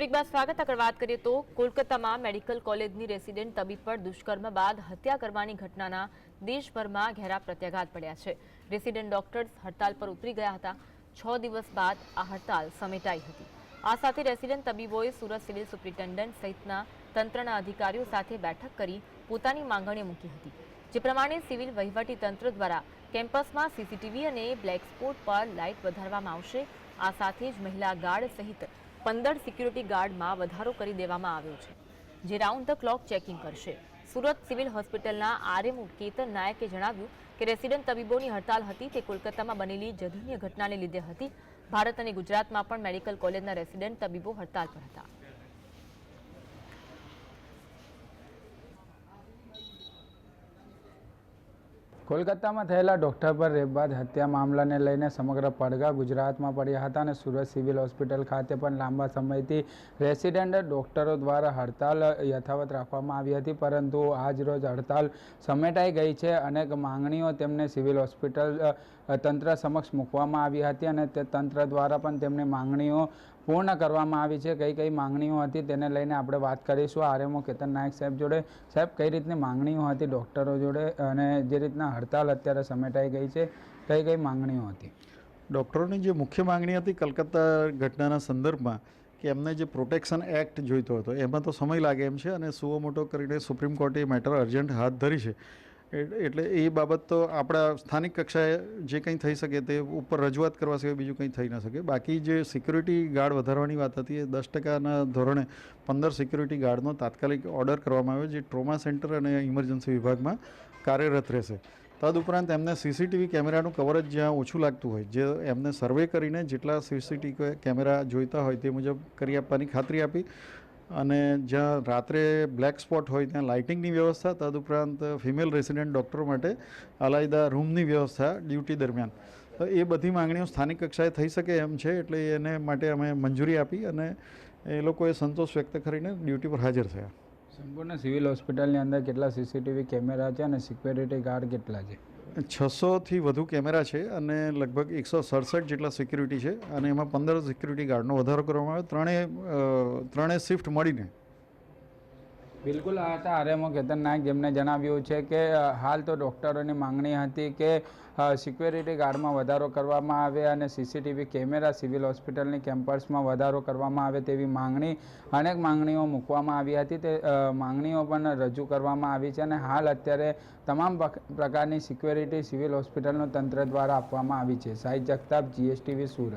એક બાદ સ્વાગત આગળ વાત કરીએ તો કોલકાતામાં મેડિકલ કોલેજની રેસિડેન્ટ તબીબ પર દુષ્કર્મ બાદ હત્યા કરવાની ઘટનાના દેશભરમાં ઘેરા પ્રત્યાઘાત પડ્યા છે। રેસિડેન્ટ ડોક્ટર્સ હડતાલ પર ઉતરી ગયા હતા। 6 દિવસ બાદ આ હડતાલ સમેટાઈ હતી। આ સાથે રેસિડેન્ટ તબીબોએ સુરત સિવિલ સુપ્રિન્ટેન્ડન્ટ સહિતના તંત્રના અધિકારીઓ સાથે બેઠક કરી પોતાની માંગણીઓ મૂકી હતી, જે પ્રમાણે સિવિલ વહીવટી તંત્ર દ્વારા કેમ્પસમાં સીસીટીવી અને બ્લેક સ્પોટ પર લાઇટ વધારવામાં આવશે। આ સાથે જ મહિલા ગાર્ડ સહિત 15 સિક્યુરિટી ગાર્ડમાં વધારો કરી દેવામાં આવ્યો છે, જે રાઉન્ડ ધ ક્લોક ચેકિંગ કરશે। સુરત સિવિલ હોસ્પિટલના આરએમઓ કેતન નાયકે જણાવ્યું કે રેસિડેન્ટ તબીબોની હડતાલ હતી તે કોલકાતામાં બનેલી જઘન્ય ઘટનાને લીધે હતી। ભારત અને ગુજરાતમાં પણ મેડિકલ કોલેજના રેસિડેન્ટ તબીબો હડતાલ પર હતા। કોલકાતામાં થયેલા ડોક્ટર પર રેપ બાદ હત્યા મામલાને લઈને સમગ્ર પડઘા ગુજરાતમાં પડ્યા હતા અને સુરત સિવિલ હોસ્પિટલ ખાતે પણ લાંબા સમયથી રેસિડેન્ટ ડોક્ટરો દ્વારા હડતાલ યથાવત રાખવામાં આવી હતી, પરંતુ આજ રોજ હડતાલ સમેટાઈ ગઈ છે। અનેક માંગણીઓ તેમને સિવિલ હોસ્પિટલ તંત્ર સમક્ષ મૂકવામાં આવી હતી અને તે તંત્ર દ્વારા પણ તેમની માંગણીઓ પૂર્ણ કરવામાં આવી છે। કઈ કઈ માંગણીઓ હતી તેને લઈને આપણે વાત કરીશું આરએમઓ કેતન નાયક સાહેબ જોડે। સાહેબ, કઈ રીતની માંગણીઓ હતી ડૉક્ટરો જોડે અને જે રીતના હડતાલ અત્યારે સમેટાઈ ગઈ છે, કઈ કઈ માંગણીઓ હતી? ડૉક્ટરોની જે મુખ્ય માંગણી હતી કલકત્તા ઘટનાના સંદર્ભમાં કે એમને જે પ્રોટેક્શન એક્ટ જોઈતો હતો એમાં તો સમય લાગે એમ છે અને સુઓ મોટો કરીને સુપ્રીમ કોર્ટે મેટર અર્જન્ટ હાથ ધરી છે, એટલે એ બાબત તો આપણા સ્થાનિક કક્ષાએ જે કંઈ થઈ શકે તે ઉપર રજૂઆત કરવા સિવાય બીજું કંઈ થઈ ન શકે। બાકી જે સિક્યુરિટી ગાર્ડ વધારવાની વાત હતી એ 10% ધોરણે 15 સિક્યુરિટી ગાર્ડનો તાત્કાલિક ઓર્ડર કરવામાં આવ્યો, જે ટ્રોમા સેન્ટર અને ઇમરજન્સી વિભાગમાં કાર્યરત રહેશે। તદુપરાંત એમને સીસીટીવી કેમેરાનું કવરેજ જ્યાં ઓછું લાગતું હોય, જે એમને સર્વે કરીને જેટલા સીસીટીવી કેમેરા જોઈતા હોય તે મુજબ કરી આપવાની ખાતરી આપી અને જ્યાં રાત્રે બ્લેક સ્પોટ હોય ત્યાં લાઇટિંગની વ્યવસ્થા, તદુપરાંત ફિમેલ રેસિડેન્ટ ડૉક્ટરો માટે અલાયદા રૂમની વ્યવસ્થા ડ્યુટી દરમિયાન, તો એ બધી માંગણીઓ સ્થાનિક કક્ષાએ થઈ શકે એમ છે, એટલે એને માટે અમે મંજૂરી આપી અને એ લોકોએ સંતોષ વ્યક્ત કરીને ડ્યુટી પર હાજર થયા। સંપૂર્ણ સિવિલ હોસ્પિટલની અંદર કેટલા સીસીટીવી કેમેરા છે અને સિક્યુરિટી ગાર્ડ કેટલા છે? 600થી વધુ કેમેરા છે અને લગભગ 167 જેટલા સિક્યુરિટી છે અને એમાં 15 સિક્યુરિટી ગાર્ડનો વધારો કરવામાં આવ્યો, ત્રણેય શિફ્ટ મળીને। બિલકુલ, આ હતા આરએમઓ કેતન નાયક, જેમને જણાવ્યું છે કે હાલ તો ડૉક્ટરોની માંગણી હતી કે સિક્યુરિટી ગાર્ડમાં વધારો કરવામાં આવે અને સીસીટીવી કેમેરા સિવિલ હોસ્પિટલની કેમ્પસમાં વધારો કરવામાં આવે તેવી માંગણી, અનેક માંગણીઓ મૂકવામાં આવી હતી। તે માંગણીઓ પણ રજૂ કરવામાં આવી છે અને હાલ અત્યારે તમામ પ્રકારની સિક્યુરિટી સિવિલ હોસ્પિટલનું તંત્ર દ્વારા આપવામાં આવી છે। સાહિદ જગતાપ, GSTV સુરત।